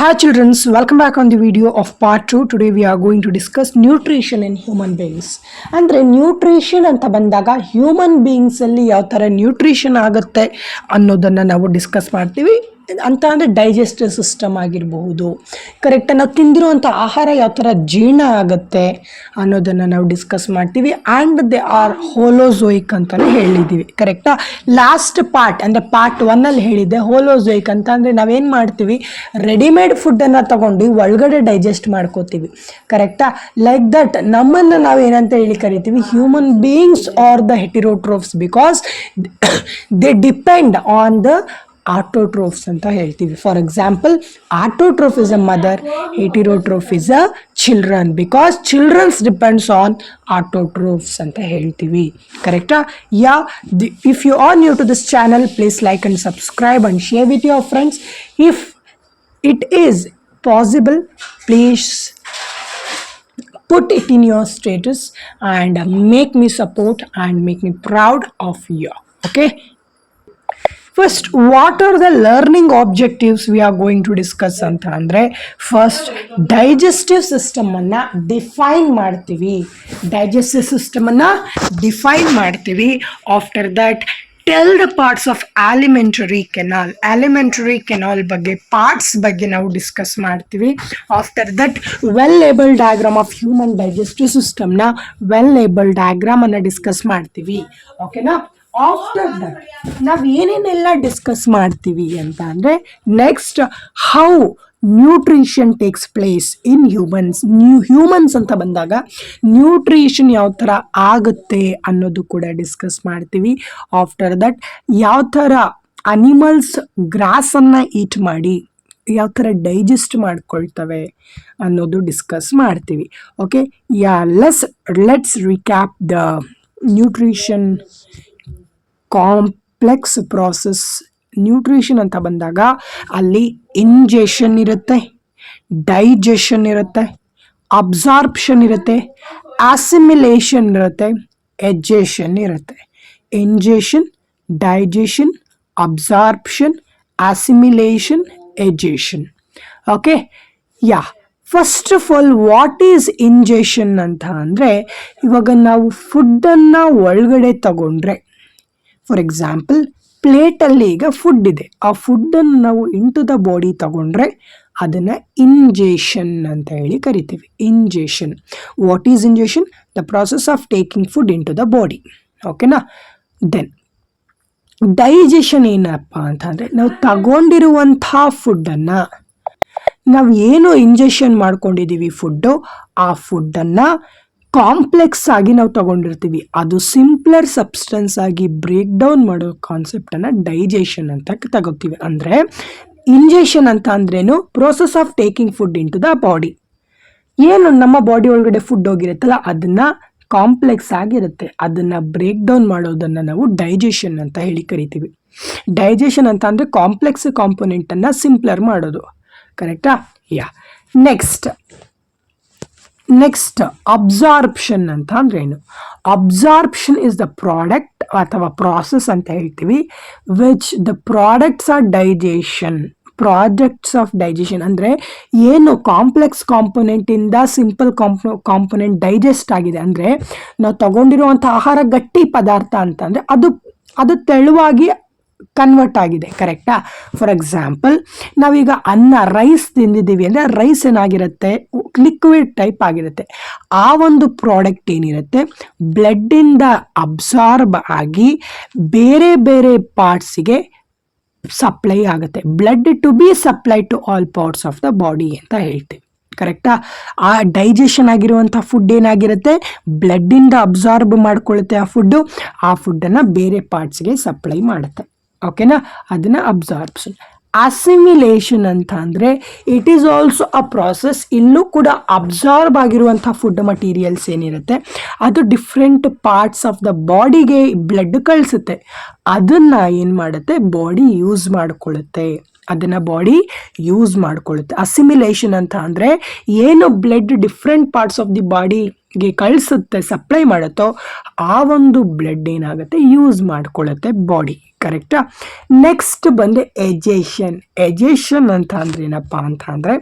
Hi children, welcome back on the video of part 2. Today we are going to discuss nutrition in human beings. ಅಂದ್ರೆ nutrition ಅಂತ ಬಂದಾಗ human beings ಅಲ್ಲಿ ಯಾವ ತರ nutrition ಆಗುತ್ತೆ ಅನ್ನೋದನ್ನ ನಾವು ಡಿಸ್ಕಸ್ ಮಾಡ್ತೀವಿ. ಅಂತ ಅಂದರೆ ಡೈಜೆಸ್ಟಿವ್ ಸಿಸ್ಟಮ್ ಆಗಿರಬಹುದು, ಕರೆಕ್ಟಾಗಿ ನಾವು ತಿಂದಿರುವಂಥ ಆಹಾರ ಯಾವ ಥರ ಜೀರ್ಣ ಆಗುತ್ತೆ ಅನ್ನೋದನ್ನು ನಾವು ಡಿಸ್ಕಸ್ ಮಾಡ್ತೀವಿ. ಆ್ಯಂಡ್ ದೇ ಆರ್ ಹೋಲೋಝೋಯಿಕ್ ಅಂತಲೇ ಹೇಳಿದ್ದೀವಿ. ಕರೆಕ್ಟಾ? ಲಾಸ್ಟ್ ಪಾರ್ಟ್ ಅಂದರೆ ಪಾರ್ಟ್ 1 ಹೇಳಿದ್ದೆ ಹೋಲೋಝೋಯಿಕ್ ಅಂತ ಅಂದರೆ ನಾವೇನು ಮಾಡ್ತೀವಿ, ರೆಡಿಮೇಡ್ ಫುಡ್ಡನ್ನು ತಗೊಂಡು ಒಳಗಡೆ ಡೈಜೆಸ್ಟ್ ಮಾಡ್ಕೋತೀವಿ. ಕರೆಕ್ಟಾ? ಲೈಕ್ ದಟ್ ನಮ್ಮನ್ನು ನಾವು ಏನಂತ ಹೇಳಿ ಕರಿತೀವಿ, human beings are the heterotrophs because they depend on the autotrophs ಅಂತ ಹೇಳ್ತೀವಿ. For example, autotroph is a mother, heterotroph is a children because childrens depends on autotrophs ಅಂತ ಹೇಳ್ತೀವಿ. ಕರೆಕ್ಟಾ? Yeah, if you are new to this channel, please like and subscribe and share with your friends. If it is possible, please put it in your status and make me support and make me proud of you. Okay? First, what are the learning objectives we are going to discuss ಅಂತ ಅಂದರೆ, first digestive ಸಿಸ್ಟಮನ್ನು define ಮಾಡ್ತೀವಿ. After that tell the parts of alimentary canal ಬಗ್ಗೆ parts ಬಗ್ಗೆ ನಾವು discuss ಮಾಡ್ತೀವಿ. After that well label diagram of human digestive ಸಿಸ್ಟಮ್ನ ಡಯಾಗ್ರಾಮನ್ನು discuss ಮಾಡ್ತೀವಿ. ಓಕೆನಾ? ಆಫ್ಟರ್ ದಟ್ ನಾವು ಏನೇನೆಲ್ಲ ಡಿಸ್ಕಸ್ ಮಾಡ್ತೀವಿ ಅಂತ ಅಂದರೆ, next how nutrition takes place in humans ಅಂತ ಬಂದಾಗ ನ್ಯೂಟ್ರಿಷನ್ ಯಾವ ಥರ ಆಗುತ್ತೆ ಅನ್ನೋದು ಕೂಡ ಡಿಸ್ಕಸ್ ಮಾಡ್ತೀವಿ. ಆಫ್ಟರ್ ದಟ್ ಯಾವ ಥರ ಅನಿಮಲ್ಸ್ ಗ್ರಾಸನ್ನು ಈಟ್ ಮಾಡಿ ಯಾವ ಥರ ಡೈಜೆಸ್ಟ್ ಮಾಡ್ಕೊಳ್ತವೆ ಅನ್ನೋದು ಡಿಸ್ಕಸ್ ಮಾಡ್ತೀವಿ. Okay, let's recap the nutrition complex process. Nutrition ಅಂತ ಬಂದಾಗ ಅಲ್ಲಿ ಇಂಜೆಷನ್ ಇರುತ್ತೆ, ಡೈಜೆಷನ್ ಇರುತ್ತೆ, ಅಬ್ಸಾರ್ಪ್ಷನ್ ಇರುತ್ತೆ, ಅಸಿಮಿಲೇಷನ್ ಇರುತ್ತೆ, ಎಜೆಷನ್ ಇರುತ್ತೆ. Ingestion, digestion, absorption, assimilation, egestion. Okay, yeah, first of all what is ingestion ಅಂತ ಅಂದರೆ, ಇವಾಗ ನಾವು ಫುಡ್ಡನ್ನು ಒಳಗಡೆ ತಗೊಂಡ್ರೆ, ಫಾರ್ ಎಕ್ಸಾಂಪಲ್ ಪ್ಲೇಟಲ್ಲಿ ಈಗ ಫುಡ್ ಇದೆ, ಆ ಫುಡ್ಡನ್ನು ನಾವು ಇಂಟು ದ ಬಾಡಿ ತಗೊಂಡ್ರೆ ಅದನ್ನು ಇಂಜೆಷನ್ ಅಂತ ಹೇಳಿ ಕರಿತೀವಿ. Injection. What is injection? The process of taking food into the body. ಓಕೆನಾ? ದೆನ್ ಡೈಜೆಷನ್ ಏನಪ್ಪ ಅಂತಂದರೆ, ನಾವು ತಗೊಂಡಿರುವಂಥ ಫುಡ್ಡನ್ನು ನಾವು ಏನು ಇಂಜೆಷನ್ ಮಾಡ್ಕೊಂಡಿದ್ದೀವಿ ಫುಡ್ಡು, ಆ ಫುಡ್ಡನ್ನು ಕಾಂಪ್ಲೆಕ್ಸ್ ಆಗಿ ನಾವು ತಗೊಂಡಿರ್ತೀವಿ, ಅದು ಸಿಂಪ್ಲರ್ ಸಬ್ಸ್ಟೆನ್ಸ್ ಆಗಿ ಬ್ರೇಕ್ ಡೌನ್ ಮಾಡೋ ಕಾನ್ಸೆಪ್ಟನ್ನು ಡೈಜೆಷನ್ ಅಂತ ತಗೋತೀವಿ. ಅಂದರೆ ಇಂಜೆಷನ್ ಅಂತ ಅಂದ್ರೇನು? Process of taking food into the body. ಏನು ನಮ್ಮ ಬಾಡಿ ಒಳಗಡೆ ಫುಡ್ ಹೋಗಿರುತ್ತಲ್ಲ ಅದನ್ನು ಕಾಂಪ್ಲೆಕ್ಸ್ ಆಗಿರುತ್ತೆ, ಅದನ್ನು ಬ್ರೇಕ್ ಡೌನ್ ಮಾಡೋದನ್ನು ನಾವು ಡೈಜೆಷನ್ ಅಂತ ಹೇಳಿ ಕರಿತೀವಿ. ಡೈಜೆಷನ್ ಅಂತ ಅಂದರೆ ಕಾಂಪ್ಲೆಕ್ಸ್ ಕಾಂಪೊನೆಂಟನ್ನು ಸಿಂಪ್ಲರ್ ಮಾಡೋದು. ಕರೆಕ್ಟಾ? ಯಾ. ನೆಕ್ಸ್ಟ್ ಅಬ್ಸಾರ್ಪ್ಷನ್ ಅಂತ ಅಂದ್ರೆ ಏನು? ಅಬ್ಸಾರ್ಪ್ಷನ್ ಇಸ್ ದ ಪ್ರಾಡಕ್ಟ್ ಅಥವಾ ಪ್ರಾಸೆಸ್ ಅಂತ ಹೇಳ್ತೀವಿ, which the products of digestion ಅಂದರೆ ಏನು ಕಾಂಪ್ಲೆಕ್ಸ್ ಕಾಂಪೊನೆಂಟಿಂದ ಸಿಂಪಲ್ ಕಾಂಪೊನೆಂಟ್ ಡೈಜೆಸ್ಟ್ ಆಗಿದೆ. ಅಂದರೆ ನಾವು ತಗೊಂಡಿರುವಂಥ ಆಹಾರ ಗಟ್ಟಿ ಪದಾರ್ಥ ಅಂತಂದರೆ ಅದು ತೆಳುವಾಗಿ ಕನ್ವರ್ಟ್ ಆಗಿದೆ. ಕರೆಕ್ಟಾ? ಫಾರ್ ಎಕ್ಸಾಂಪಲ್, ನಾವೀಗ ರೈಸ್ ತಿಂದಿದ್ದೀವಿ ಅಂದರೆ ರೈಸ್ ಏನಾಗಿರುತ್ತೆ, ಲಿಕ್ವಿಡ್ ಟೈಪ್ ಆಗಿರುತ್ತೆ. ಆ ಒಂದು ಪ್ರಾಡಕ್ಟ್ ಏನಿರುತ್ತೆ ಬ್ಲಡ್ಡಿಂದ ಅಬ್ಸಾರ್ಬ್ ಆಗಿ ಬೇರೆ ಬೇರೆ ಪಾರ್ಟ್ಸಿಗೆ ಸಪ್ಲೈ ಆಗುತ್ತೆ. Blood to be supply to all parts of the body ಅಂತ ಹೇಳ್ತೀವಿ. ಕರೆಕ್ಟಾ? ಆ ಡೈಜೆಷನ್ ಆಗಿರುವಂಥ ಫುಡ್ ಏನಾಗಿರುತ್ತೆ, ಬ್ಲಡ್ಡಿಂದ ಅಬ್ಸಾರ್ಬ್ ಮಾಡ್ಕೊಳ್ಳುತ್ತೆ ಆ ಫುಡ್ಡನ್ನು ಬೇರೆ ಪಾರ್ಟ್ಸ್ಗೆ ಸಪ್ಲೈ ಮಾಡುತ್ತೆ. ಓಕೆನಾ? ಅದನ್ನು ಅಬ್ಸಾರ್ಪ್ಷನ್. ಅಸಿಮಿಲೇಷನ್ ಅಂತ ಅಂದರೆ it is also a process. ಇಲ್ಲೂ ಕೂಡ ಅಬ್ಸಾರ್ಬ್ ಆಗಿರುವಂಥ ಫುಡ್ ಮಟೀರಿಯಲ್ಸ್ ಏನಿರುತ್ತೆ ಅದು ಡಿಫ್ರೆಂಟ್ ಪಾರ್ಟ್ಸ್ ಆಫ್ ದ ಬಾಡಿಗೆ ಬ್ಲಡ್ ಕಳಿಸುತ್ತೆ. ಅದನ್ನು ಏನು ಮಾಡುತ್ತೆ, ಬಾಡಿ ಯೂಸ್ ಮಾಡಿಕೊಳ್ಳುತ್ತೆ. ಅಸಿಮಿಲೇಷನ್ ಅಂತ ಅಂದರೆ ಏನು blood different parts of the body ಗೆ ಕಳಿಸುತ್ತೆ, ಸಪ್ಲೈ ಮಾಡುತ್ತೋ ಆ ಒಂದು ಬ್ಲಡ್ ಏನಾಗುತ್ತೆ ಯೂಸ್ ಮಾಡ್ಕೊಳ್ಳುತ್ತೆ ಬಾಡಿ. ಕರೆಕ್ಟಾ? ನೆಕ್ಸ್ಟ್ ಬಂದು ಎಜೇಷನ್ ಅಂತ ಅಂದ್ರೆ ಏನಪ್ಪ ಅಂತ ಅಂದರೆ,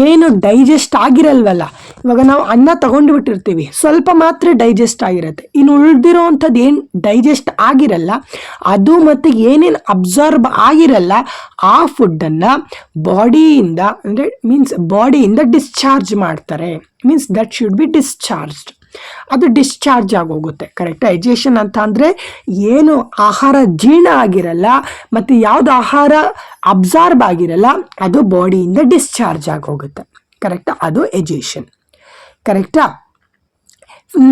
ಏನು ಡೈಜೆಸ್ಟ್ ಆಗಿರಲ್ವಲ್ಲ, ಇವಾಗ ನಾವು ಅನ್ನ ತಗೊಂಡು ಬಿಟ್ಟಿರ್ತೀವಿ, ಸ್ವಲ್ಪ ಮಾತ್ರ ಡೈಜೆಸ್ಟ್ ಆಗಿರುತ್ತೆ, ಇನ್ನು ಉಳಿದಿರೋ ಅಂಥದ್ದು ಏನು ಡೈಜೆಸ್ಟ್ ಆಗಿರಲ್ಲ ಅದು ಮತ್ತು ಏನೇನು ಅಬ್ಸಾರ್ಬ್ ಆಗಿರಲ್ಲ ಆ ಫುಡ್ಡನ್ನು ಬಾಡಿಯಿಂದ ಅಂದರೆ ಬಾಡಿಯಿಂದ ಡಿಸ್ಚಾರ್ಜ್ ಮಾಡ್ತಾರೆ. Means that should B discharged, ಅದು ಡಿಸ್ಚಾರ್ಜ್ ಆಗೋಗುತ್ತೆ. ಕರೆಕ್ಟ್? ಎಜೇಷನ್ ಅಂತ ಅಂದರೆ ಏನು ಆಹಾರ ಜೀರ್ಣ ಆಗಿರಲ್ಲ ಮತ್ತು ಯಾವುದು ಆಹಾರ ಅಬ್ಸಾರ್ಬ್ ಆಗಿರಲ್ಲ ಅದು ಬಾಡಿಯಿಂದ ಡಿಸ್ಚಾರ್ಜ್ ಆಗೋಗುತ್ತೆ. ಕರೆಕ್ಟಾ? ಅದು ಎಜೇಷನ್. ಕರೆಕ್ಟಾ?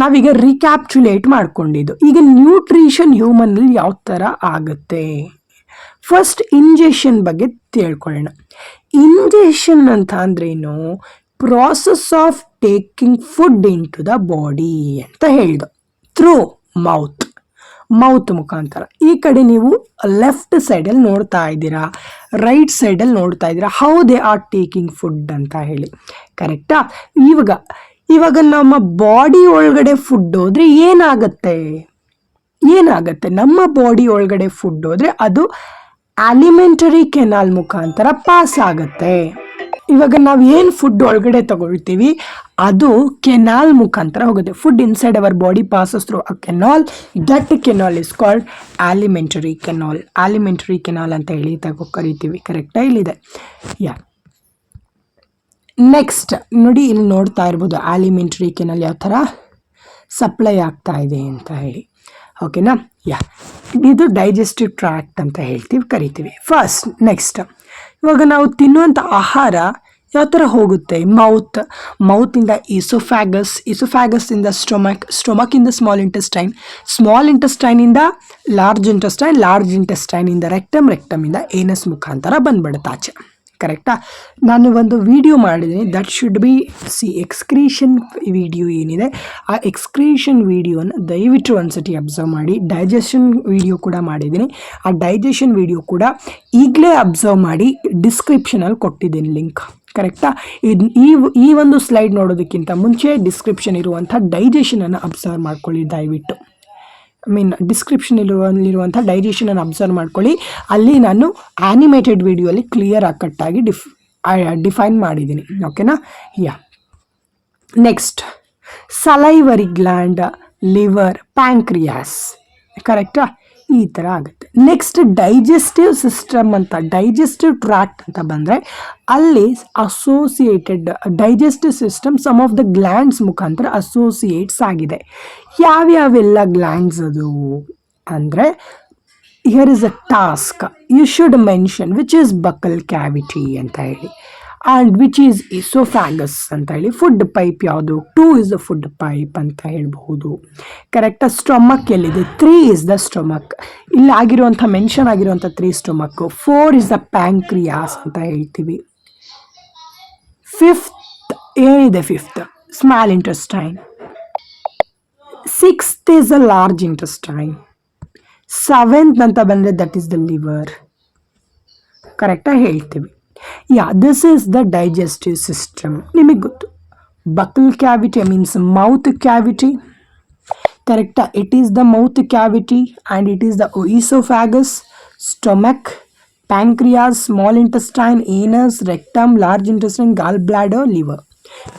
ನಾವೀಗ ರಿಕ್ಯಾಪ್ಚುಲೇಟ್ ಮಾಡ್ಕೊಂಡಿದ್ದು. ಈಗ ನ್ಯೂಟ್ರಿಷನ್ ಹ್ಯೂಮನಲ್ಲಿ ಯಾವ ಥರ ಆಗುತ್ತೆ? ಫಸ್ಟ್ ಇಂಜೆಕ್ಷನ್ ಬಗ್ಗೆ ತಿಳ್ಕೊಳ್ಳೋಣ. ಇಂಜೆಕ್ಷನ್ ಅಂತ ಅಂದ್ರೇನು? Process of taking food into the body ಅಂತ ಹೇಳಿದ ಥ್ರೂ ಮೌತ್ ಮುಖಾಂತರ. ಈ ಕಡೆ ನೀವು ಲೆಫ್ಟ್ ಸೈಡಲ್ಲಿ ನೋಡ್ತಾ ಇದ್ದೀರಾ, ರೈಟ್ ಸೈಡಲ್ಲಿ ನೋಡ್ತಾ ಇದ್ದೀರಾ how they are taking food ಅಂತ ಹೇಳಿ. ಕರೆಕ್ಟಾ? ಇವಾಗ ನಮ್ಮ ಬಾಡಿ ಒಳಗಡೆ ಫುಡ್ ಹೋದ್ರೆ ಏನಾಗುತ್ತೆ? ನಮ್ಮ ಬಾಡಿ ಒಳಗಡೆ ಫುಡ್ ಹೋದ್ರೆ ಅದು ಅಲಿಮೆಂಟರಿ ಕೆನಾಲ್ ಮುಖಾಂತರ ಪಾಸ್ ಆಗುತ್ತೆ. ಇವಾಗ ನಾವು ಏನು ಫುಡ್ ಒಳಗಡೆ ತಗೊಳ್ತೀವಿ ಅದು ಕೆನಾಲ್ ಮುಖಾಂತರ ಹೋಗುತ್ತೆ. Food inside our body passes through a canal. That canal is called alimentary canal ಅಂತ ಹೇಳಿ ಕರಿತೀವಿ. ಕರೆಕ್ಟಾ? ಇಲ್ಲಿದೆ. ನೆಕ್ಸ್ಟ್ ನೋಡಿ, ಇಲ್ಲಿ ನೋಡ್ತಾ ಇರ್ಬೋದು ಅಲಿಮೆಂಟರಿ ಕೆನಾಲ್ ಯಾವ ಥರ ಸಪ್ಲೈ ಆಗ್ತಾ ಇದೆ ಅಂತ ಹೇಳಿ. ಓಕೆನಾ? ಇದು ಡೈಜೆಸ್ಟಿವ್ ಟ್ರ್ಯಾಕ್ಟ್ ಅಂತ ಕರಿತೀವಿ. ಫಸ್ಟ್ ನೆಕ್ಸ್ಟ್ ಇವಾಗ ನಾವು ತಿನ್ನುವಂಥ ಆಹಾರ ಯಾವ ಥರ ಹೋಗುತ್ತೆ? ಮೌತಿಂದ ಇಸೋಫ್ಯಾಗಸ್ ಇಂದ ಸ್ಟೊಮಕ್ ಇಂದ ಸ್ಮಾಲ್ ಇಂಟೆಸ್ಟೈನಿಂದ ಲಾರ್ಜ್ ಇಂಟೆಸ್ಟೈನಿಂದ ರೆಕ್ಟಮ್ ಇಂದ ಏನಸ್ ಮುಖಾಂತರ ಬಂದ್ಬಿಡುತ್ತೆ ಆಚೆ. ಕರೆಕ್ಟಾ? ನಾನು ಒಂದು ವಿಡಿಯೋ ಮಾಡಿದ್ದೀನಿ, that should B excretion video ಏನಿದೆ ಆ ಎಕ್ಸ್ಕ್ರೀಷನ್ ವಿಡಿಯೋನ ದಯವಿಟ್ಟು ಒಂದ್ಸತಿ ಅಬ್ಸರ್ವ್ ಮಾಡಿ. ಡೈಜೆಷನ್ ವಿಡಿಯೋ ಕೂಡ ಮಾಡಿದ್ದೀನಿ, ಆ ಡೈಜೆಷನ್ ವಿಡಿಯೋ ಕೂಡ ಈಗಲೇ ಅಬ್ಸರ್ವ್ ಮಾಡಿ ಡಿಸ್ಕ್ರಿಪ್ಷನಲ್ಲಿ ಕೊಟ್ಟಿದ್ದೀನಿ ಲಿಂಕ್. ಕರೆಕ್ಟಾ? ಈ ಒಂದು ಸ್ಲೈಡ್ ನೋಡೋದಕ್ಕಿಂತ ಮುಂಚೆ ಡಿಸ್ಕ್ರಿಪ್ಷನ್ ಇರುವಂಥ ಡೈಜೆಷನನ್ನು ಅಬ್ಸರ್ವ್ ಮಾಡ್ಕೊಳ್ಳಿ ದಯವಿಟ್ಟು. ಡಿಸ್ಕ್ರಿಪ್ಷನಲ್ಲಿರುವಂಥ ಡೈಜೆಷನನ್ನು ಅಬ್ಸರ್ವ್ ಮಾಡ್ಕೊಳ್ಳಿ. ಅಲ್ಲಿ ನಾನು ಆ್ಯನಿಮೇಟೆಡ್ ವಿಡಿಯೋಲಿ ಕ್ಲಿಯರ್ ಕಟ್ಟಾಗಿ ಡಿಫೈನ್ ಮಾಡಿದ್ದೀನಿ. ಓಕೆನಾ? Next salivary gland, liver, pancreas. ಕರೆಕ್ಟಾ? ಈ ಥರ ಆಗುತ್ತೆ. ನೆಕ್ಸ್ಟ್ ಡೈಜೆಸ್ಟಿವ್ ಸಿಸ್ಟಮ್ ಅಂತ, ಡೈಜೆಸ್ಟಿವ್ ಟ್ರ್ಯಾಕ್ಟ್ ಅಂತ ಬಂದರೆ ಅಲ್ಲಿ associated digestive system some of the glands ಮುಖಾಂತರ ಅಸೋಸಿಯೇಟ್ಸ್ ಆಗಿದೆ. ಯಾವ್ಯಾವೆಲ್ಲ ಗ್ಲ್ಯಾಂಡ್ಸ್ ಅದು ಅಂದರೆ, here is a task you should mention which is buccal cavity ಅಂತ ಹೇಳಿ, ಆ್ಯಂಡ್ ವಿಚ್ ಈಸ್ ಇಸೋಫ್ಯಾಗಸ್ ಅಂತ ಹೇಳಿ. ಫುಡ್ ಪೈಪ್ ಯಾವುದು? 2 ಇಸ್ ದ ಫುಡ್ ಪೈಪ್ ಅಂತ ಹೇಳ್ಬಹುದು. ಕರೆಕ್ಟಾ? ಸ್ಟೊಮಕ್ ಎಲ್ಲಿದೆ? 3 ಇಸ್ ದ ಸ್ಟೊಮಕ್. ಇಲ್ಲಿ ಮೆನ್ಷನ್ ಆಗಿರುವಂಥ 3 ಸ್ಟೊಮಕ್. 4 ಇಸ್ ದ ಪ್ಯಾಂಕ್ರಿಯಾಸ್ ಅಂತ ಹೇಳ್ತೀವಿ. 5th ಏನಿದೆ? 5th small intestine. 6th is the large intestine. 7th ಅಂತ ಬಂದರೆ ದಟ್ ಈಸ್ ದ ಲಿವರ್. ಕರೆಕ್ಟಾ? ಹೇಳ್ತೀವಿ. This is the digestive system. ನಿಮಗೆ ಗೊತ್ತು, buccal cavity means mouth cavity. ಕರೆಕ್ಟಾ? It is the mouth cavity and it is the oesophagus, stomach, pancreas, small intestine, anus, rectum, large intestine, gall bladder, liver.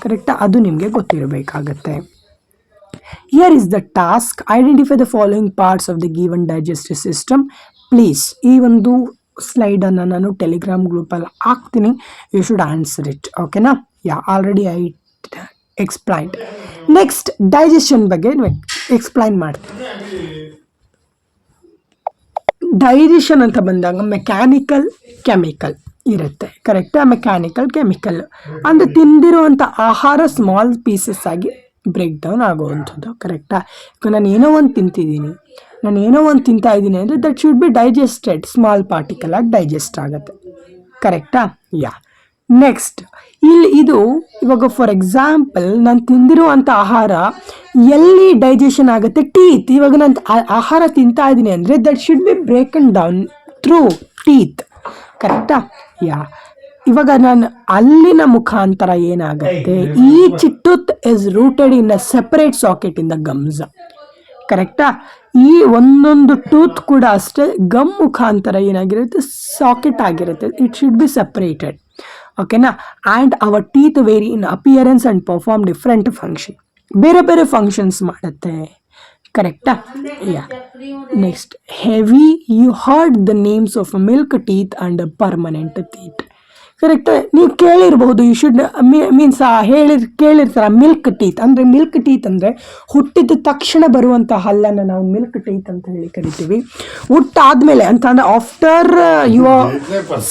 ಕರೆಕ್ಟಾ? ಅದು ನಿಮಗೆ ಗೊತ್ತಿರಬೇಕಾಗತ್ತೆ. Here is the task, identify the following parts of the given digestive system. Please ಈ ಒಂದು ಸ್ಲೈಡನ್ನು ನಾನು Telegram ಗ್ರೂಪಲ್ಲಿ ಹಾಕ್ತೀನಿ. You should answer it. ಓಕೆನಾ? Already I explained. Next digestion ಬಗ್ಗೆ ಎಕ್ಸ್ಪ್ಲೈನ್ ಮಾಡ್ತೀನಿ. ಡೈಜೆಷನ್ ಅಂತ ಬಂದಾಗ ಮೆಕ್ಯಾನಿಕಲ್, ಕೆಮಿಕಲ್ ಇರುತ್ತೆ. ಕರೆಕ್ಟಾ? ಮೆಕ್ಯಾನಿಕಲ್, ಕೆಮಿಕಲ್ ಅಂದರೆ ತಿಂದಿರುವಂಥ ಆಹಾರ ಸ್ಮಾಲ್ ಪೀಸಸ್ ಆಗಿ ಬ್ರೇಕ್ ಡೌನ್ ಆಗುವಂಥದ್ದು. ಕರೆಕ್ಟಾ? ನಾನು ಏನೋ ಒಂದು ತಿಂತಾ ಇದ್ದೀನಿ ಅಂದರೆ that should B digested, small particle ಆಗಿ ಡೈಜೆಸ್ಟ್ ಆಗುತ್ತೆ. ಕರೆಕ್ಟಾ? ನೆಕ್ಸ್ಟ್ ಇದು ಇವಾಗ ಫಾರ್ ಎಕ್ಸಾಂಪಲ್ ನಾನು ತಿಂದಿರುವಂಥ ಆಹಾರ ಎಲ್ಲಿ ಡೈಜೆಷನ್ ಆಗುತ್ತೆ? ಟೀತ್. ಇವಾಗ ನಾನು ಆಹಾರ ತಿಂತಾ ಇದ್ದೀನಿ ಅಂದರೆ that should B broken down through teeth. ಕರೆಕ್ಟಾ? ಇವಾಗ ನಾನು ಅಲ್ಲಿನ ಮುಖಾಂತರ ಏನಾಗುತ್ತೆ, each tooth is rooted in a separate socket in the ಗಮ್ಸ್. ಕರೆಕ್ಟಾ? ಈ ಒಂದೊಂದು ಟೂತ್ ಕೂಡ ಅಷ್ಟೇ ಗಮ್ ಮುಖಾಂತರ ಏನಾಗಿರುತ್ತೆ, ಸಾಕೆಟ್ ಆಗಿರುತ್ತೆ. It should be separated. ಓಕೆನಾ? And our teeth vary in appearance and perform different function. ಬೇರೆ ಬೇರೆ ಫಂಕ್ಷನ್ಸ್ ಮಾಡುತ್ತೆ. ಕರೆಕ್ಟಾ? Yeah. Next, heavy. You heard the names of milk teeth and permanent teeth. Correct? ನೀವು ಕೇಳಿರ್ಬಹುದು, ಯು ಶುಡ್ ಮೀನ್ಸ್ ಕೇಳಿರ್ತಾರ milk teeth ಅಂದರೆ. Milk teeth ಅಂದರೆ ಹುಟ್ಟಿದ ತಕ್ಷಣ ಬರುವಂಥ ಹಲ್ಲನ್ನು ನಾವು ಮಿಲ್ಕ್ ಟೀತ್ ಅಂತ ಹೇಳಿ ಕರಿತೀವಿ. ಹುಟ್ಟಾದ್ಮೇಲೆ ಅಂತ ಅಂದರೆ after your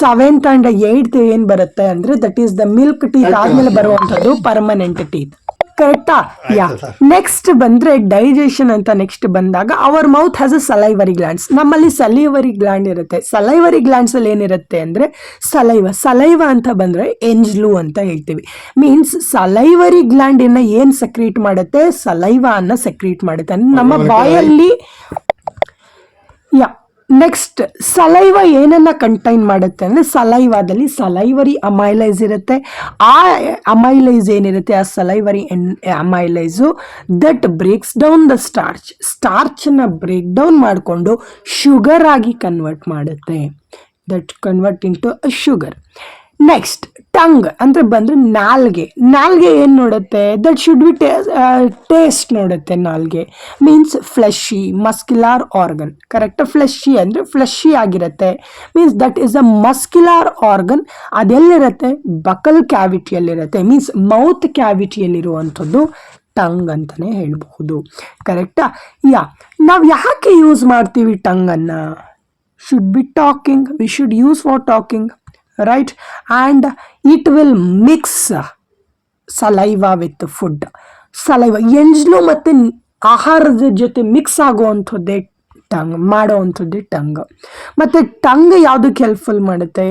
7th and 8th ಏನು ಬರುತ್ತೆ ಅಂದರೆ that is the milk teeth. ಆದಮೇಲೆ ಬರುವಂಥದ್ದು ಪರ್ಮನೆಂಟ್ ಟೀತ್. ಕರೆಕ್ಟಾ? ಯಾ. ನೆಕ್ಸ್ಟ್ ಬಂದರೆ ಡೈಜೆಷನ್ ಅಂತ. ನೆಕ್ಸ್ಟ್ ಬಂದಾಗ hour mouth has a salivary glands. ನಮ್ಮಲ್ಲಿ ಸಲೈವರಿ ಗ್ಲ್ಯಾಂಡ್ ಇರುತ್ತೆ. ಸಲೈವರಿ ಗ್ಲ್ಯಾಂಡ್ಸ್ ಅಲ್ಲಿ ಏನಿರುತ್ತೆ ಅಂದರೆ ಸಲೈವ ಅಂತ ಬಂದರೆ ಎಂಜ್ಲು ಅಂತ ಹೇಳ್ತೀವಿ. ಮೀನ್ಸ್ ಸಲೈವರಿ ಗ್ಲ್ಯಾಂಡ್ ಏನು ಸೆಕ್ರೀಟ್ ಮಾಡುತ್ತೆ, ಸಲೈವಾನ ಸೆಕ್ರೀಟ್ ಮಾಡುತ್ತೆ ನಮ್ಮ ಬಾಯಲ್ಲಿ. ಯಾ. ನೆಕ್ಸ್ಟ್, ಸಲೈವ ಏನನ್ನ ಕಂಟೈನ್ ಮಾಡುತ್ತೆ ಅಂದರೆ ಸಲೈವಾದಲ್ಲಿ ಸಲೈವರಿ ಅಮೈಲೈಸ್ ಇರುತ್ತೆ. ಆ ಅಮೈಲೈಸ್ ಏನಿರುತ್ತೆ, ಆ salivary amylase that breaks down the ಸ್ಟಾರ್ಚನ್ನ ಬ್ರೇಕ್ ಡೌನ್ ಮಾಡಿಕೊಂಡು ಶುಗರ್ ಆಗಿ ಕನ್ವರ್ಟ್ ಮಾಡುತ್ತೆ. That convert into sugar. Next, tongue ಅಂದರೆ ಬಂದರೆ ನಾಲ್ಗೆ ಏನು ನೋಡುತ್ತೆ, ದಟ್ ಶುಡ್ ಬಿ ಟೇಸ್ಟ್ ನೋಡುತ್ತೆ. ನಾಲ್ಗೆ means fleshy muscular organ. Correct? Fleshy ಅಂದರೆ ಫ್ಲೆಶಿ ಆಗಿರುತ್ತೆ. Means that is a muscular organ. ಅದೆಲ್ಲಿರುತ್ತೆ, ಬಕಲ್ ಕ್ಯಾವಿಟಿಯಲ್ಲಿರುತ್ತೆ. ಮೀನ್ಸ್ ಮೌತ್ ಕ್ಯಾವಿಟಿಯಲ್ಲಿರುವಂಥದ್ದು ಟಂಗ್ ಅಂತಲೇ ಹೇಳ್ಬಹುದು. ಕರೆಕ್ಟಾ? ಯಾ. ನಾವು ಯಾಕೆ ಯೂಸ್ ಮಾಡ್ತೀವಿ ಟಂಗನ್ನು? Should be talking. We should use for talking, right? And it will mix saliva with food. Saliva ಎಂಜ್ಲು ಮತ್ತು ಆಹಾರದ ಜೊತೆ ಮಿಕ್ಸ್ ಆಗುವಂಥದ್ದೇ ಮಾಡೋವಂಥದ್ದೇ ಟಂಗ್. ಮತ್ತು ಟಂಗ್ ಯಾವುದಕ್ಕೆ ಹೆಲ್ಪ್ಫುಲ್ ಮಾಡುತ್ತೆ,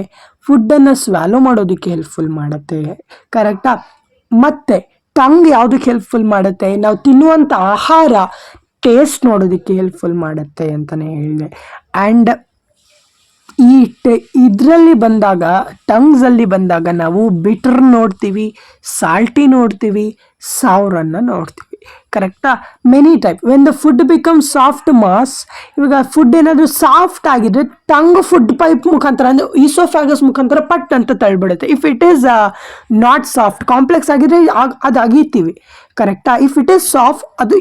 ಫುಡ್ಡನ್ನು ಸ್ವ್ಯಾಲೋ ಮಾಡೋದಕ್ಕೆ ಹೆಲ್ಪ್ಫುಲ್ ಮಾಡುತ್ತೆ. ಕರೆಕ್ಟಾ? ಮತ್ತು ಟಂಗ್ ಯಾವುದಕ್ಕೆ ಹೆಲ್ಪ್ಫುಲ್ ಮಾಡುತ್ತೆ, ನಾವು ತಿನ್ನುವಂಥ ಆಹಾರ ಟೇಸ್ಟ್ ನೋಡೋದಕ್ಕೆ ಹೆಲ್ಪ್ಫುಲ್ ಮಾಡುತ್ತೆ ಅಂತಲೇ ಹೇಳಿದೆ. ಆ್ಯಂಡ್ ಇದರಲ್ಲಿ ಬಂದಾಗ, ಟಂಗ್ಸಲ್ಲಿ ಬಂದಾಗ ನಾವು ಬಿಟರ್ ನೋಡ್ತೀವಿ, ಸಾಲ್ಟಿ ನೋಡ್ತೀವಿ, ಸಾವ್ರನ್ನು ನೋಡ್ತೀವಿ. ಕರೆಕ್ಟಾ? Many type. When the food become soft mass. ಇವಾಗ ಫುಡ್ ಏನಾದರೂ ಸಾಫ್ಟ್ ಆಗಿದ್ರೆ ಟಂಗ್ ಫುಡ್ ಪೈಪ್ ಮುಖಾಂತರ ಅಂದರೆ ಈಸೋಫ್ಯಾಗಸ್ ಮುಖಾಂತರ ಪಟ್ ಅಂತ ತಳ್ಬಿಡುತ್ತೆ. If it is not soft, complex ಆಗಿದ್ರೆ ಅದು ಅಗೀತೀವಿ. ಕರೆಕ್ಟಾ? ಇಫ್ ಇಟ್ ಈಸ್ ಸಾಫ್ಟ್, ಅದು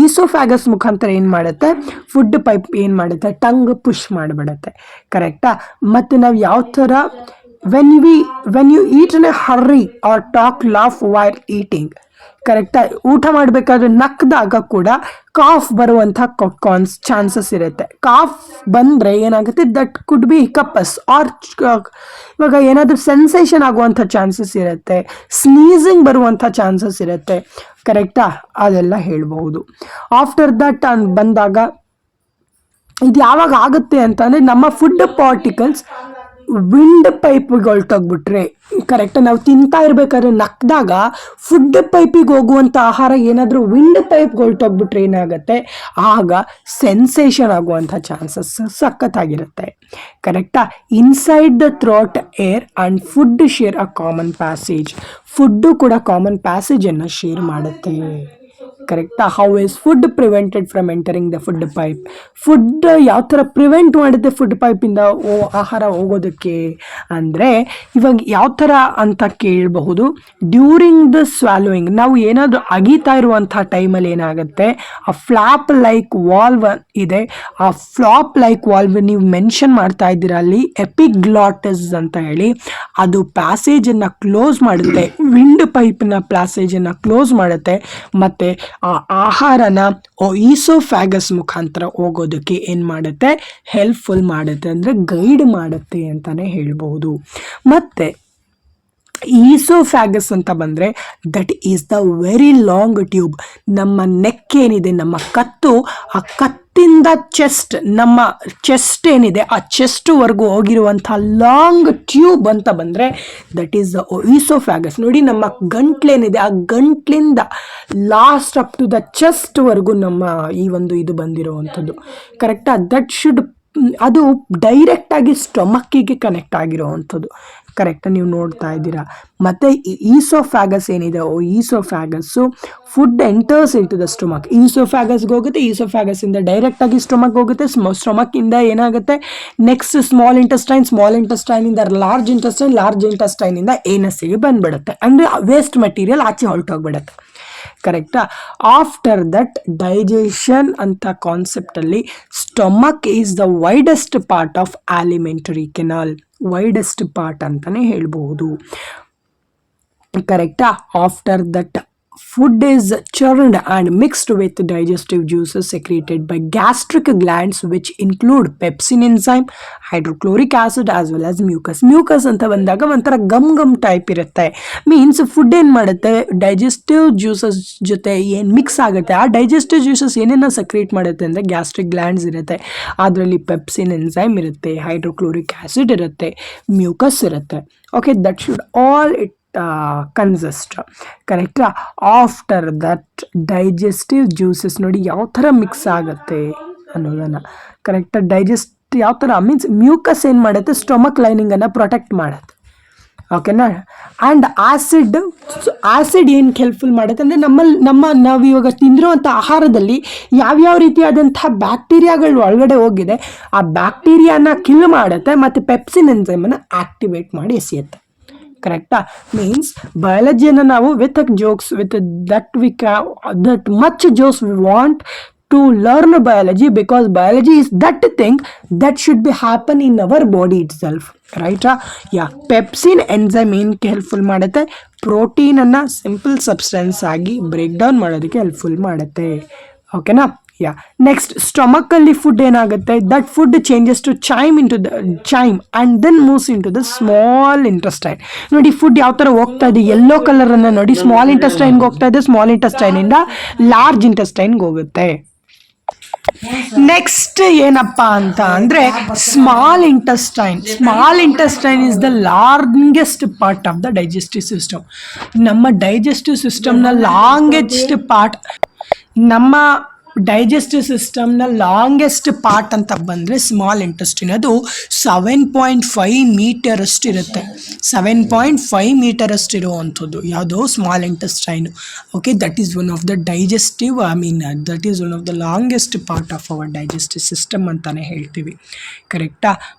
ಈಸೋಫ್ಯಾಗಸ್ ಮುಖಾಂತರ ಏನು ಮಾಡುತ್ತೆ, ಫುಡ್ ಪೈಪ್ ಏನು ಮಾಡುತ್ತೆ, ಟಂಗ್ ಪುಷ್ ಮಾಡಿಬಿಡುತ್ತೆ. ಕರೆಕ್ಟಾ? ಮತ್ತು ನಾವು ಯಾವ ಥರ when you eat in a hurry or talk laugh while eating. ಕರೆಕ್ಟಾ? ಊಟ ಮಾಡಬೇಕಾದ್ರೆ ನಕ್ದಾಗ ಕೂಡ ಕಾಫ್ ಬರುವಂಥ ಚಾನ್ಸಸ್ ಇರುತ್ತೆ. ಕಾಫ್ ಬಂದರೆ ಏನಾಗುತ್ತೆ, ದಟ್ ಕುಡ್ ಬಿ ಹಿಕಪಸ್ ಆರ್ ಇವಾಗ ಏನಾದರೂ ಸೆನ್ಸೇಷನ್ ಆಗುವಂಥ ಚಾನ್ಸಸ್ ಇರುತ್ತೆ. ಸ್ನೀಸಿಂಗ್ ಬರುವಂಥ ಚಾನ್ಸಸ್ ಇರುತ್ತೆ. ಕರೆಕ್ಟಾ? ಅದೆಲ್ಲ ಹೇಳ್ಬಹುದು. ಆಫ್ಟರ್ ದಟ್ ಬಂದಾಗ ಇದು ಯಾವಾಗ ಆಗುತ್ತೆ ಅಂತಂದರೆ ನಮ್ಮ ಫುಡ್ ಪಾರ್ಟಿಕಲ್ಸ್ ವಿಂಡ್ ಪೈಪಿಗೆ ಹೊಲ್ಟೋಗ್ಬಿಟ್ರೆ. ಕರೆಕ್ಟ್? ನಾವು ತಿಂತಾ ಇರಬೇಕಾದ್ರೆ ನಕ್ದಾಗ ಫುಡ್ ಪೈಪಿಗೆ ಹೋಗುವಂಥ ಆಹಾರ ಏನಾದರೂ ವಿಂಡ್ ಪೈಪ್ಗೆ ಹೊಲ್ಟೋಗ್ಬಿಟ್ರೆ ಏನಾಗುತ್ತೆ, ಆಗ ಸೆನ್ಸೇಷನ್ ಆಗುವಂಥ ಚಾನ್ಸಸ್ ಸಖತ್ತಾಗಿರುತ್ತೆ. ಕರೆಕ್ಟಾ? Inside the throat air and food share a common passage. Food ಕೂಡ ಕಾಮನ್ ಪ್ಯಾಸೇಜನ್ನು ಶೇರ್ ಮಾಡುತ್ತೆ. ಕರೆಕ್ಟಾ? How is food prevented from entering the food pipe. Food ಯಾವ ಥರ ಪ್ರಿವೆಂಟ್ ಮಾಡುತ್ತೆ ಫುಡ್ ಪೈಪಿಂದ ಆಹಾರ ಹೋಗೋದಕ್ಕೆ ಅಂದರೆ, ಇವಾಗ ಯಾವ ಥರ ಅಂತ ಕೇಳಬಹುದು. ಡ್ಯೂರಿಂಗ್ ದ ಸ್ವ್ಯಾಲೋಯಿಂಗ್, ನಾವು ಏನಾದರೂ ಅಗೀತಾ ಇರುವಂಥ ಟೈಮಲ್ಲಿ ಏನಾಗುತ್ತೆ, ಆ ಫ್ಲಾಪ್ ಲೈಕ್ ವಾಲ್ವ್ ಇದೆ. ಆ ಫ್ಲಾಪ್ ಲೈಕ್ ವಾಲ್ವ್ ನೀವು ಮೆನ್ಷನ್ ಮಾಡ್ತಾ ಇದ್ದೀರಾ ಅಲ್ಲಿ, ಎಪಿಗ್ಲಾಟಸ್ ಅಂತ ಹೇಳಿ. ಅದು ಪ್ಯಾಸೇಜನ್ನು ಕ್ಲೋಸ್ ಮಾಡುತ್ತೆ, ವಿಂಡ್ ಪೈಪ್ನ ಪ್ಯಾಸೇಜನ್ನು ಕ್ಲೋಸ್ ಮಾಡುತ್ತೆ. ಮತ್ತು ಆ ಆಹಾರನ ಈಸೋಫ್ಯಾಗಸ್ ಮುಖಾಂತರ ಹೋಗೋದಕ್ಕೆ ಏನು ಮಾಡುತ್ತೆ, ಹೆಲ್ಪ್ಫುಲ್ ಮಾಡುತ್ತೆ, ಅಂದರೆ ಗೈಡ್ ಮಾಡುತ್ತೆ ಅಂತಲೇ ಹೇಳ್ಬೋದು. ಮತ್ತು ಈಸೋಫ್ಯಾಗಸ್ ಅಂತ ಬಂದರೆ that is the very long tube. ನಮ್ಮ ನೆಕ್ ಏನಿದೆ, ನಮ್ಮ ಕತ್ತು, ಆ ಕತ್ತಿಂದ ನಮ್ಮ ಚೆಸ್ಟ್ ಏನಿದೆ, ಆ ಚೆಸ್ಟ್ವರೆಗೂ ಹೋಗಿರುವಂಥ ಲಾಂಗ್ ಟ್ಯೂಬ್ ಅಂತ ಬಂದರೆ ದಟ್ ಈಸ್ ದ ಈಸೋಫ್ಯಾಗಸ್. ನೋಡಿ, ನಮ್ಮ ಗಂಟ್ಲೇನಿದೆ, ಆ ಗಂಟ್ಲಿಂದ ಲಾಸ್ಟ್ ಅಪ್ ಟು ದ ಚೆಸ್ಟ್ವರೆಗೂ ನಮ್ಮ ಈ ಒಂದು ಇದು ಬಂದಿರುವಂಥದ್ದು. ಕರೆಕ್ಟಾ? ದಟ್ ಶುಡ್, ಅದು ಡೈರೆಕ್ಟಾಗಿ ಸ್ಟೊಮಕ್ಕಿಗೆ ಕನೆಕ್ಟ್ ಆಗಿರೋವಂಥದ್ದು. ಕರೆಕ್ಟ್, ನೀವು ನೋಡ್ತಾ ಇದ್ದೀರಾ. ಮತ್ತು ಈಸೋಫ್ಯಾಗಸ್ ಏನಿದೆ, oesophagus food enters into the stomach. ಈಸೋಫ್ಯಾಗಸ್ಗೆ ಹೋಗುತ್ತೆ, ಈಸೋಫ್ಯಾಗಸ್ಸಿಂದ ಡೈರೆಕ್ಟಾಗಿ ಸ್ಟೊಮಕ್ ಹೋಗುತ್ತೆ, ಸ್ಟೊಮಕ್ಕಿಂದ ಏನಾಗುತ್ತೆ ನೆಕ್ಸ್ಟ್ ಸ್ಮಾಲ್ ಇಂಟೆಸ್ಟೈನಿಂದ ಲಾರ್ಜ್ ಇಂಟೆಸ್ಟೈನಿಂದ ಏನಸ್ಸಿಗೆ ಬಂದ್ಬಿಡುತ್ತೆ, ಅಂದರೆ ವೇಸ್ಟ್ ಮೆಟೀರಿಯಲ್ ಆಚೆ ಹೊರಟೋಗ್ಬಿಡುತ್ತೆ. ಕರೆಕ್ಟಾ? ಆಫ್ಟರ್ ದಟ್ ಡೈಜೆಷನ್ ಅಂತ ಕಾನ್ಸೆಪ್ಟಲ್ಲಿ stomach is the widest part of alimentary canal, widest part ಅಂತಲೇ ಹೇಳ್ಬೋದು. ಕರೆಕ್ಟಾ? After that food is churned and mixed with digestive juices secreted by gastric glands which include pepsin enzyme, hydrochloric acid as well as mucus. mucus ಅಂತ ಬಂದಾಗ ಒಂಥರ gum type ಇರುತ್ತೆ. Means food ಏನು ಮಾಡುತ್ತೆ, digestive juices ಜೊತೆ ಏನು mix ಆಗುತ್ತೆ, ಆ ಡೈಜೆಸ್ಟಿವ್ ಜ್ಯೂಸಸ್ ಏನೇನ ಸಕ್ರಿಯೇಟ್ ಮಾಡುತ್ತೆ ಅಂದರೆ ಗ್ಯಾಸ್ಟ್ರಿಕ್ ಗ್ಲ್ಯಾಂಡ್ಸ್ ಇರುತ್ತೆ, ಅದರಲ್ಲಿ ಪೆಪ್ಸಿನ್ ಎನ್ಸೈಮ್ ಇರುತ್ತೆ, ಹೈಡ್ರೋಕ್ಲೋರಿಕ್ ಆ್ಯಸಿಡ್ ಇರುತ್ತೆ, ಮ್ಯೂಕಸ್ ಇರುತ್ತೆ. Okay, that should all it consist. ಕರೆಕ್ಟಾ? ಆಫ್ಟರ್ ದಟ್ ಡೈಜೆಸ್ಟಿವ್ ಜ್ಯೂಸಸ್ ನೋಡಿ ಯಾವ ಥರ ಮಿಕ್ಸ್ ಆಗುತ್ತೆ ಅನ್ನೋದನ್ನು. ಕರೆಕ್ಟಾ? ಡೈಜೆಸ್ಟ್ ಯಾವ ಥರ ಮೀನ್ಸ್ ಮ್ಯೂಕಸ್ ಏನು ಮಾಡುತ್ತೆ, ಸ್ಟೊಮಕ್ ಲೈನಿಂಗನ್ನು ಪ್ರೊಟೆಕ್ಟ್ ಮಾಡುತ್ತೆ. ಓಕೆನಾ? ಆ್ಯಂಡ್ ಆ್ಯಸಿಡ್ ಏನು ಹೆಲ್ಪ್ಫುಲ್ ಮಾಡುತ್ತೆ ಅಂದರೆ ನಾವು ಇವಾಗ ತಿಂದಿರುವಂಥ ಆಹಾರದಲ್ಲಿ ಯಾವ್ಯಾವ ರೀತಿಯಾದಂಥ ಬ್ಯಾಕ್ಟೀರಿಯಾಗಳು ಒಳಗಡೆ ಹೋಗಿದೆ, ಆ ಬ್ಯಾಕ್ಟೀರಿಯಾನ ಕಿಲ್ ಮಾಡುತ್ತೆ ಮತ್ತು ಪೆಪ್ಸಿನ್ ಎನ್ಸೈಮನ್ನು ಆ್ಯಕ್ಟಿವೇಟ್ ಮಾಡಿ ಎಸೆಯುತ್ತೆ. ಕರೆಕ್ಟಾ? ಮೀನ್ಸ್ ಬಯಾಲಜಿಯನ್ನು ನಾವು ವಿತ್ ದಟ್ ಮಚ್ ಜೋಸ್ we want to learn biology, because biology is that thing that should be happen in our body itself. ರೈಟಾ? ಪೆಪ್ಸಿನ್ ಎನ್ಸೈಮ್ ಏನಕ್ಕೆ ಹೆಲ್ಪ್ಫುಲ್ ಮಾಡುತ್ತೆ, ಪ್ರೋಟೀನನ್ನು ಸಿಂಪಲ್ ಸಬ್ಸ್ಟೆನ್ಸ್ ಆಗಿ ಬ್ರೇಕ್ ಡೌನ್ ಮಾಡೋದಕ್ಕೆ ಹೆಲ್ಪ್ಫುಲ್ ಮಾಡುತ್ತೆ. ಓಕೆನಾ? ನೆಕ್ಸ್ಟ್ ಸ್ಟೊಮಕಲ್ಲಿ ಫುಡ್ ಏನಾಗುತ್ತೆ, that food changes to chyme and then moves into the small intestine. ನೋಡಿ ಫುಡ್ ಯಾವ ಥರ ಹೋಗ್ತಾ ಇದೆ, ಯೆಲ್ಲೋ ಕಲರನ್ನು ನೋಡಿ, ಸ್ಮಾಲ್ ಇಂಟೆಸ್ಟೈನ್ಗೆ ಹೋಗ್ತಾ ಇದೆ, ಸ್ಮಾಲ್ ಇಂಟೆಸ್ಟೈನಿಂದ ಲಾರ್ಜ್ ಇಂಟೆಸ್ಟೈನ್ಗೆ ಹೋಗುತ್ತೆ. ನೆಕ್ಸ್ಟ್ ಏನಪ್ಪ ಅಂತ ಅಂದರೆ small intestine is the largest part of the digestive system. ನಮ್ಮ ಡೈಜೆಸ್ಟಿವ್ ಸಿಸ್ಟಮ್ನ ಲಾಂಗೆಸ್ಟ್ ಪಾರ್ಟ್ ಅಂತ ಬಂದರೆ ಸ್ಮಾಲ್ ಇಂಟೆಸ್ಟೈನ್. ಅದು 7.5 ಮೀಟರ್ ಅಷ್ಟಿರುತ್ತೆ, 7.5 ಮೀಟರ್ ಅಷ್ಟಿರುವಂಥದ್ದು ಯಾವುದು small intestine. Okay, that is one of the that is one of the longest part of our digestive system ಅಂತಲೇ ಹೇಳ್ತೀವಿ. ಕರೆಕ್ಟಾ?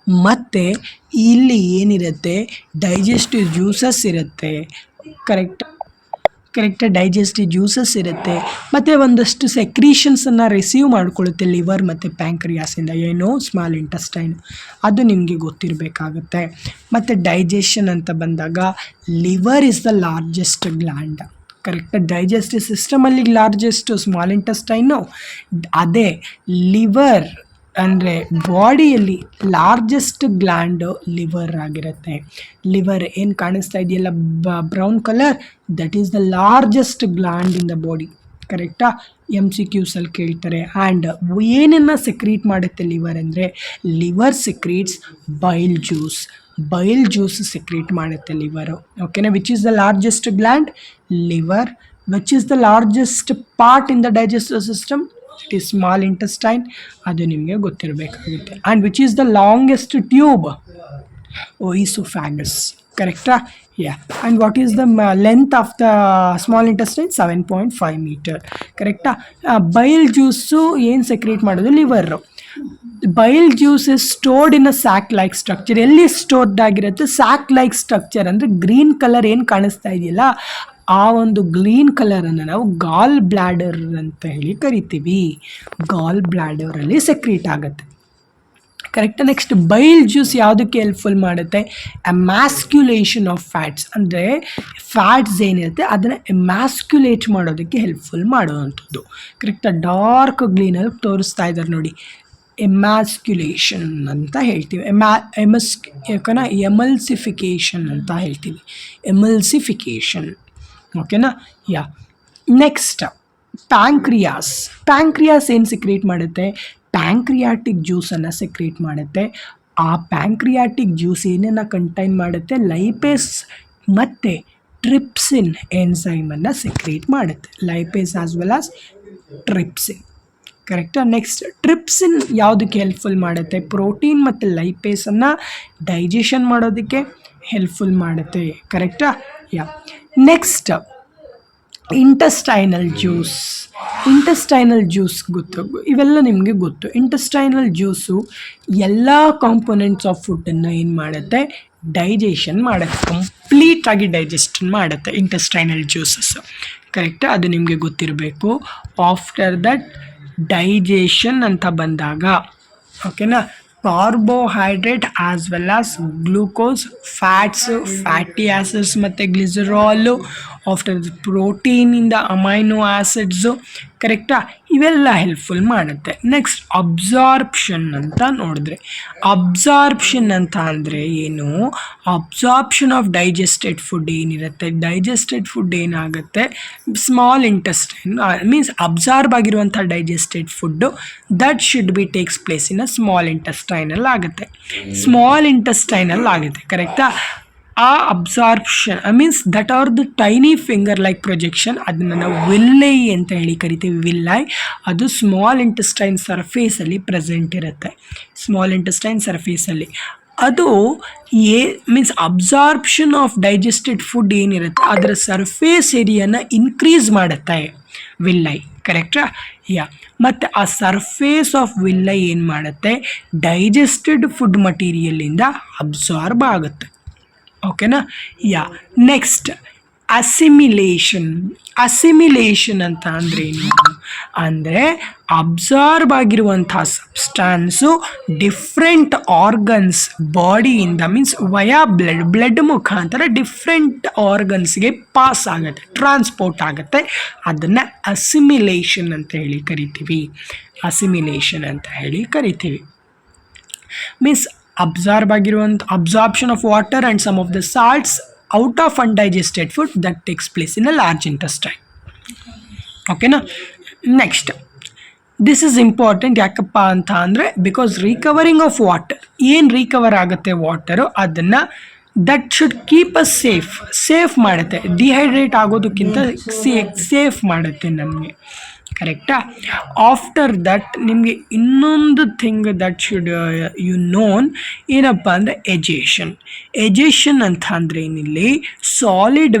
ಮತ್ತು ಇಲ್ಲಿ ಏನಿರುತ್ತೆ, ಡೈಜೆಸ್ಟಿವ್ ಜ್ಯೂಸಸ್ ಇರುತ್ತೆ. ಕರೆಕ್ಟಾಗಿ ಡೈಜೆಸ್ಟಿವ್ ಜ್ಯೂಸಸ್ ಇರುತ್ತೆ, ಮತ್ತು ಒಂದಷ್ಟು ಸೆಕ್ರೀಷನ್ಸನ್ನು ರಿಸೀವ್ ಮಾಡ್ಕೊಳ್ಳುತ್ತೆ ಲಿವರ್ ಮತ್ತು ಪ್ಯಾಂಕ್ರಿಯಾಸಿಂದ. ಏನೋ ಸ್ಮಾಲ್ ಇಂಟೆಸ್ಟೈನ್, ಅದು ನಿಮಗೆ ಗೊತ್ತಿರಬೇಕಾಗುತ್ತೆ. ಮತ್ತು ಡೈಜೆಷನ್ ಅಂತ ಬಂದಾಗ liver is the largest gland. ಕರೆಕ್ಟಾಗಿ ಡೈಜೆಸ್ಟಿವ್ ಸಿಸ್ಟಮಲ್ಲಿ ಲಾರ್ಜೆಸ್ಟು ಸ್ಮಾಲ್ ಇಂಟೆಸ್ಟೈನು, ಅದೇ ಲಿವರ್ ಅಂದರೆ ಬಾಡಿಯಲ್ಲಿ ಲಾರ್ಜೆಸ್ಟ್ ಗ್ಲ್ಯಾಂಡು ಲಿವರ್ ಆಗಿರುತ್ತೆ. ಲಿವರ್ ಏನು ಕಾಣಿಸ್ತಾ ಇದೆಯಲ್ಲ brown colour, that is the largest gland in the body. ಕರೆಕ್ಟಾ? MCQಸಲ್ಲಿ ಕೇಳ್ತಾರೆ. ಆ್ಯಂಡ್ ಏನನ್ನು ಸೆಕ್ರೀಟ್ ಮಾಡುತ್ತೆ ಲಿವರ್ ಅಂದರೆ, ಲಿವರ್ ಸೆಕ್ರೀಟ್ಸ್ ಬೈಲ್ ಜ್ಯೂಸ್ ಸೆಕ್ರೀಟ್ ಮಾಡುತ್ತೆ ಲಿವರು. ಓಕೆನಾ? Which is the largest gland, liver. Which is the largest part in the digestive system, it is small intestine. ಅದು ನಿಮಗೆ ಗೊತ್ತಿರಬೇಕಾಗುತ್ತೆ. And which is the longest tube, oesophagus. ಕರೆಕ್ಟಾ? And what is the length of the small intestine, 7.5 metre. ಕರೆಕ್ಟಾ? Bile juice ಏನು secrete ಮಾಡೋದು, liver. Bile juice is stored in a sac like structure. ಎಲ್ಲಿ stored ಆಗಿರುತ್ತೆ, sac like structure ಅಂದರೆ green colour ಏನು ಕಾಣಿಸ್ತಾ ಇದೆಯಲ್ಲ, ಆ ಒಂದು ಗ್ರೀನ್ ಕಲರನ್ನು ನಾವು ಗಾಲ್ ಬ್ಲ್ಯಾಡರ್ ಅಂತ ಹೇಳಿ ಕರಿತೀವಿ. ಗಾಲ್ ಬ್ಲ್ಯಾಡರಲ್ಲಿ ಸೆಕ್ರೀಟ್ ಆಗುತ್ತೆ. ಕರೆಕ್ಟ್? ನೆಕ್ಸ್ಟ್ ಬೈಲ್ ಜ್ಯೂಸ್ ಯಾವುದಕ್ಕೆ ಹೆಲ್ಪ್ಫುಲ್ ಮಾಡುತ್ತೆ, ಎಮ್ಯಾಸ್ಕ್ಯುಲೇಷನ್ ಆಫ್ ಫ್ಯಾಟ್ಸ್, ಅಂದರೆ ಫ್ಯಾಟ್ಸ್ ಏನಿರುತ್ತೆ ಅದನ್ನು ಎಮ್ಯಾಸ್ಕ್ಯುಲೇಟ್ ಮಾಡೋದಕ್ಕೆ ಹೆಲ್ಪ್ಫುಲ್ ಮಾಡುವಂಥದ್ದು. ಕರೆಕ್ಟಾ? ಡಾರ್ಕ್ ಗ್ರೀನಲ್ಲಿ ತೋರಿಸ್ತಾ ಇದ್ದಾರೆ ನೋಡಿ, ಎಮ್ಯಾಸ್ಕ್ಯುಲೇಷನ್ ಅಂತ ಹೇಳ್ತೀವಿ. ಯಾಕಂದ್ರೆ ಎಮಲ್ಸಿಫಿಕೇಷನ್ ಅಂತ ಹೇಳ್ತೀವಿ, ಎಮಲ್ಸಿಫಿಕೇಷನ್. ಓಕೆನಾ? ನೆಕ್ಸ್ಟ್ ಪ್ಯಾಂಕ್ರಿಯಾಸ್ ಏನು ಸೆಕ್ರೇಟ್ ಮಾಡುತ್ತೆ, ಪ್ಯಾಂಕ್ರಿಯಾಟಿಕ್ ಜ್ಯೂಸನ್ನು ಸೆಕ್ರೇಟ್ ಮಾಡುತ್ತೆ. ಆ ಪ್ಯಾಂಕ್ರಿಯಾಟಿಕ್ ಜ್ಯೂಸ್ ಏನನ್ನು ಕಂಟೈನ್ ಮಾಡುತ್ತೆ, ಲೈಪೇಸ್ ಮತ್ತು ಟ್ರಿಪ್ಸಿನ್ ಎನ್ಸೈಮನ್ನು ಸೆಕ್ರೇಟ್ ಮಾಡುತ್ತೆ. Lipase as well as trypsin. ಕರೆಕ್ಟಾ? ನೆಕ್ಸ್ಟ್ ಟ್ರಿಪ್ಸಿನ್ ಯಾವುದಕ್ಕೆ ಹೆಲ್ಪ್ಫುಲ್ ಮಾಡುತ್ತೆ, ಪ್ರೋಟೀನ್ ಮತ್ತು ಲೈಪೇಸನ್ನು ಡೈಜೆಷನ್ ಮಾಡೋದಕ್ಕೆ ಹೆಲ್ಪ್ಫುಲ್ ಮಾಡುತ್ತೆ. ಕರೆಕ್ಟಾ? Yeah. Next intestinal juice. Intestinal juice ಗೊತ್ತು, ಇವೆಲ್ಲ ನಿಮಗೆ ಗೊತ್ತು. ಇಂಟೆಸ್ಟೈನಲ್ ಜ್ಯೂಸು ಎಲ್ಲ ಕಾಂಪೊನೆಂಟ್ಸ್ ಆಫ್ ಫುಡ್ಡನ್ನು ಏನು ಮಾಡುತ್ತೆ, ಡೈಜೆಷನ್ ಮಾಡುತ್ತೆ, ಕಂಪ್ಲೀಟಾಗಿ ಡೈಜೆಸ್ಟನ್ ಮಾಡುತ್ತೆ ಇಂಟೆಸ್ಟೈನಲ್ ಜ್ಯೂಸಸ್. ಕರೆಕ್ಟಾ? ಅದು ನಿಮಗೆ ಗೊತ್ತಿರಬೇಕು. ಆಫ್ಟರ್ ದಟ್ ಡೈಜೆಷನ್ ಅಂತ ಬಂದಾಗ, ಓಕೆನಾ, carbohydrate as well as glucose, fats, fatty acids ಮತ್ತು ಗ್ಲಿಸರಾಲು, ಆಫ್ಟರ್ ಪ್ರೋಟೀನಿಂದ ಅಮೈನೋ ಆ್ಯಸಿಡ್ಸು. ಕರೆಕ್ಟಾ? ಇವೆಲ್ಲ ಹೆಲ್ಪ್ಫುಲ್ ಮಾಡುತ್ತೆ. ನೆಕ್ಸ್ಟ್ ಅಬ್ಸಾರ್ಪ್ಷನ್ ಅಂತ ನೋಡಿದ್ರೆ, ಅಬ್ಸಾರ್ಪ್ಷನ್ ಅಂತ ಅಂದರೆ ಏನು? ಅಬ್ಸಾರ್ಪ್ಷನ್ ಆಫ್ ಡೈಜೆಸ್ಟೆಡ್ ಫುಡ್ ಏನಿರುತ್ತೆ, ಡೈಜೆಸ್ಟೆಡ್ ಫುಡ್ ಏನಾಗುತ್ತೆ, ಸ್ಮಾಲ್ ಇಂಟೆಸ್ಟೈನ್ ಮೀನ್ಸ್ ಅಬ್ಸಾರ್ಬ್ ಆಗಿರುವಂಥ digested food that should be takes place in a small ಇಂಟೆಸ್ಟೈನಲ್ಲಿ ಆಗುತ್ತೆ, ಸ್ಮಾಲ್ ಇಂಟೆಸ್ಟೈನಲ್ಲಿ ಆಗುತ್ತೆ. ಕರೆಕ್ಟಾ? ಆ absorption means that are the tiny finger like projection, ಅದನ್ನು ನಾವು ವಿಲ್ಲೈ ಅಂತ ಹೇಳಿ ಕರಿತೀವಿ. ವಿಲ್ಲೈ ಅದು ಸ್ಮಾಲ್ ಇಂಟೆಸ್ಟೈನ್ ಸರ್ಫೇಸಲ್ಲಿ ಪ್ರೆಸೆಂಟ್ ಇರುತ್ತೆ, ಸ್ಮಾಲ್ ಇಂಟೆಸ್ಟೈನ್ ಸರ್ಫೇಸಲ್ಲಿ. ಅದು means absorption of digested food ಏನಿರುತ್ತೆ ಅದರ ಸರ್ಫೇಸ್ ಏರಿಯಾನ ಇನ್ಕ್ರೀಸ್ ಮಾಡುತ್ತೆ ವಿಲ್ಲೈ. ಕರೆಕ್ಟಾ? ಯಾ. ಮತ್ತು ಆ ಸರ್ಫೇಸ್ ಆಫ್ ವಿಲ್ಲೈ ಏನು ಮಾಡುತ್ತೆ, ಡೈಜೆಸ್ಟೆಡ್ ಫುಡ್ ಮಟೀರಿಯಲಿಂದ ಅಬ್ಸಾರ್ಬ್ ಆಗುತ್ತೆ. ಓಕೆನಾ? ಯಾ. Next assimilation. ಅಸಿಮಿಲೇಷನ್ ಅಂತ ಅಂದರೆ ಏನು ಅಂದರೆ ಅಬ್ಸಾರ್ಬ್ ಆಗಿರುವಂಥ ಸಬ್ಸ್ಟಾನ್ಸು ಡಿಫ್ರೆಂಟ್ ಆರ್ಗನ್ಸ್ ಬಾಡಿಯಿಂದ ಮೀನ್ಸ್ ವಯಾ ಬ್ಲಡ್ ಮುಖಾಂತರ ಡಿಫ್ರೆಂಟ್ ಆರ್ಗನ್ಸ್ಗೆ ಪಾಸ್ ಆಗುತ್ತೆ, ಟ್ರಾನ್ಸ್ಪೋರ್ಟ್ ಆಗುತ್ತೆ. ಅದನ್ನು ಅಸಿಮಿಲೇಷನ್ ಅಂತ ಹೇಳಿ ಕರಿತೀವಿ. ಅಸಿಮಿಲೇಷನ್ ಅಂತ ಹೇಳಿ ಕರಿತೀವಿ. Means absorption of water and some of the salts out of undigested food that takes place in a large intestine. Okay na? Next, this is important ಯಾಕಪ್ಪ ಅಂತ ಅಂದರೆ ಬಿಕಾಸ್ ರಿಕವರಿಂಗ್ ಆಫ್ ವಾಟರ್, ಏನು recover ಆಗುತ್ತೆ water ಅದನ್ನು that should keep us safe ಮಾಡುತ್ತೆ, dehydrate ಆಗೋದಕ್ಕಿಂತ safe ಮಾಡುತ್ತೆ ನಮಗೆ. ಕರೆಕ್ಟಾ? ಆಫ್ಟರ್ ದಟ್ ನಿಮಗೆ ಇನ್ನೊಂದು thing that should you known ಏನಪ್ಪ ಅಂದರೆ ಎಜೇಷನ್. ಎಜೇಷನ್ ಅಂತ ಅಂದರೆ ಏನಿಲ್ಲಿ solid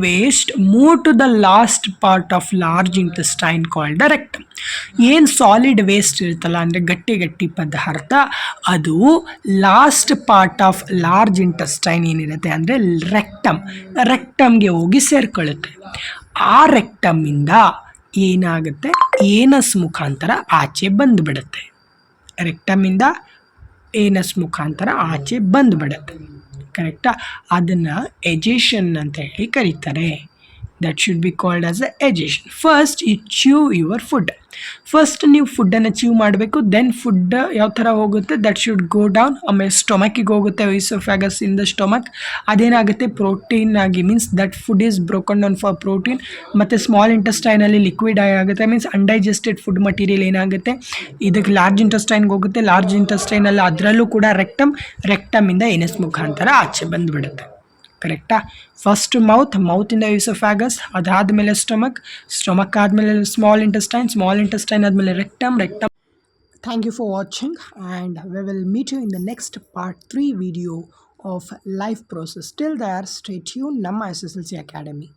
waste move to the last part of large intestine called the rectum. ಏನು ಸಾಲಿಡ್ ವೇಸ್ಟ್ ಇರುತ್ತಲ್ಲ ಅಂದರೆ ಗಟ್ಟಿ ಪದಾರ್ಥ, ಅದು last part of large intestine ಏನಿರುತ್ತೆ ಅಂದರೆ ರೆಕ್ಟಮ್ಗೆ ಹೋಗಿ ಸೇರ್ಕೊಳ್ಳುತ್ತೆ. ಆ ರೆಕ್ಟಮ್ಮಿಂದ ಏನಾಗುತ್ತೆ, ಏನಸ್ ಮುಖಾಂತರ ಆಚೆ ಬಂದುಬಿಡುತ್ತೆ. ರೆಕ್ಟಮ್ಮಿಂದ ಏನಸ್ ಮುಖಾಂತರ ಆಚೆ ಬಂದುಬಿಡುತ್ತೆ. ಕರೆಕ್ಟಾ? ಅದನ್ನು ಎಜೇಷನ್ ಅಂತ ಹೇಳಿ ಕರೀತಾರೆ. That should be called as a egestion. First you chew your food. First ನೀವು ಫುಡ್ಡನ್ನು ಚ್ಯೂ ಮಾಡಬೇಕು, ದೆನ್ ಫುಡ್ ಯಾವ ಥರ ಹೋಗುತ್ತೆ ದಟ್ ಶುಡ್ ಗೋ ಡೌನ್, ಆಮೇಲೆ ಸ್ಟೊಮಕಿಗೆ ಹೋಗುತ್ತೆ, ಈಸೋಫ್ಯಾಗಸ್ ಇನ್ ದ ಸ್ಟೊಮಕ್. ಅದೇನಾಗುತ್ತೆ ಪ್ರೋಟೀನ್ ಆಗಿ means that food is broken down for protein. ಮತ್ತು ಸ್ಮಾಲ್ ಇಂಟೆಸ್ಟೈನಲ್ಲಿ ಲಿಕ್ವಿಡ್ ಆಗುತ್ತೆ ಮೀನ್ಸ್ ಅನ್ಡೈಜೆಸ್ಟೆಡ್ ಫುಡ್ ಮಟೀರಿಯಲ್ ಏನಾಗುತ್ತೆ ಇದಕ್ಕೆ ಲಾರ್ಜ್ ಇಂಟೆಸ್ಟೈನ್ಗೆ ಹೋಗುತ್ತೆ. ಲಾರ್ಜ್ ಇಂಟೆಸ್ಟೈನಲ್ಲಿ ಅದರಲ್ಲೂ ಕೂಡ ರೆಕ್ಟಮಿಂದ ಎನಸ್ ಮುಖಾಂತರ ಆಚೆ ಬಂದುಬಿಡುತ್ತೆ. ಕರೆಕ್ಟಾ? ಫಸ್ಟ್ ಮೌತಿಂದ ಈಸೋಫ್ಯಾಗಸ್, ಅದಾದಮೇಲೆ ಸ್ಟೊಮಕ್ ಆದಮೇಲೆ ಸ್ಮಾಲ್ ಇಂಟೆಸ್ಟೈನ್ ಆದಮೇಲೆ rectum. Thank you for watching and we will meet you in the next part 3 video of life process. Till there stay tune ನಮ್ಮ SSLC ಅಕಾಡೆಮಿ.